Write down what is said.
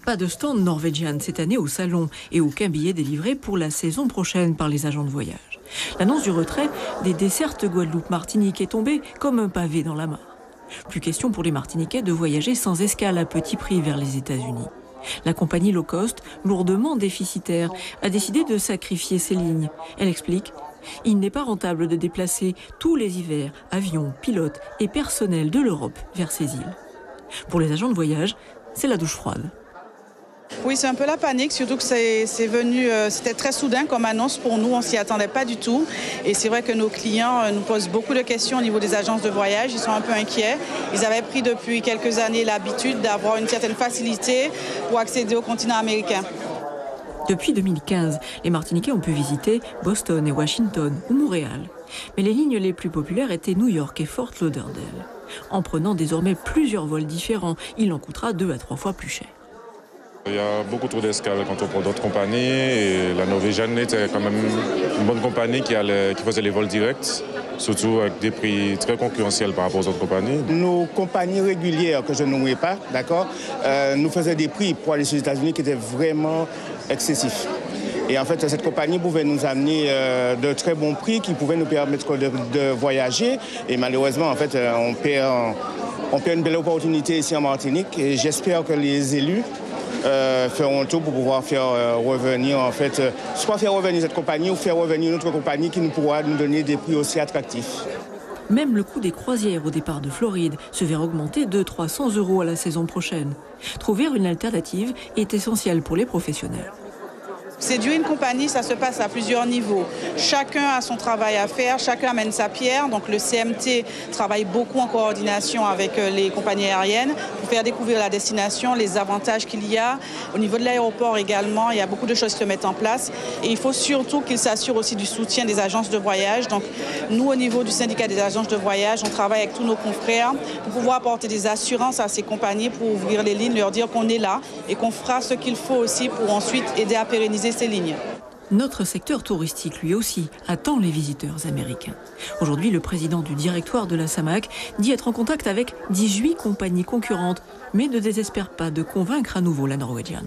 Pas de stand Norwegian cette année au salon et aucun billet délivré pour la saison prochaine par les agents de voyage. L'annonce du retrait des dessertes Guadeloupe-Martinique est tombée comme un pavé dans la mare. Plus question pour les Martiniquais de voyager sans escale à petit prix vers les États-Unis. La compagnie low cost, lourdement déficitaire, a décidé de sacrifier ses lignes. Elle explique: il n'est pas rentable de déplacer tous les hivers avions, pilotes et personnel de l'Europe vers ces îles. Pour les agents de voyage, c'est la douche froide. Oui, c'est un peu la panique, surtout que c'est venu, c'était très soudain comme annonce pour nous, on s'y attendait pas du tout. Et c'est vrai que nos clients nous posent beaucoup de questions au niveau des agences de voyage, ils sont un peu inquiets. Ils avaient pris depuis quelques années l'habitude d'avoir une certaine facilité pour accéder au continent américain. Depuis 2015, les Martiniquais ont pu visiter Boston et Washington ou Montréal. Mais les lignes les plus populaires étaient New York et Fort Lauderdale. En prenant désormais plusieurs vols différents, il en coûtera 2 à 3 fois plus cher. Il y a beaucoup trop d'escales quand on prend d'autres compagnies et la Norwegian était quand même une bonne compagnie qui faisait les vols directs, surtout avec des prix très concurrentiels par rapport aux autres compagnies. Nos compagnies régulières, que je ne nommerai pas, d'accord, nous faisaient des prix pour aller aux États-Unis qui étaient vraiment excessifs. Et en fait, cette compagnie pouvait nous amener de très bons prix qui pouvaient nous permettre de voyager. Et malheureusement, en fait, on perd une belle opportunité ici en Martinique. Et j'espère que les élus feront tout pour pouvoir faire revenir, en fait, soit faire revenir cette compagnie ou faire revenir une autre compagnie qui nous pourra nous donner des prix aussi attractifs. Même le coût des croisières au départ de Floride se verra augmenter de 300 € à la saison prochaine. Trouver une alternative est essentiel pour les professionnels. Séduire une compagnie, ça se passe à plusieurs niveaux. Chacun a son travail à faire, chacun amène sa pierre. Donc le CMT travaille beaucoup en coordination avec les compagnies aériennes pour faire découvrir la destination, les avantages qu'il y a. Au niveau de l'aéroport également, il y a beaucoup de choses qui se mettent en place. Et il faut surtout qu'ils s'assurent aussi du soutien des agences de voyage. Donc nous, au niveau du syndicat des agences de voyage, on travaille avec tous nos confrères pour pouvoir apporter des assurances à ces compagnies pour ouvrir les lignes, leur dire qu'on est là et qu'on fera ce qu'il faut aussi pour ensuite aider à pérenniser ces lignes. Notre secteur touristique, lui aussi, attend les visiteurs américains. Aujourd'hui, le président du directoire de la SAMAC dit être en contact avec 18 compagnies concurrentes, mais ne désespère pas de convaincre à nouveau la Norwegian.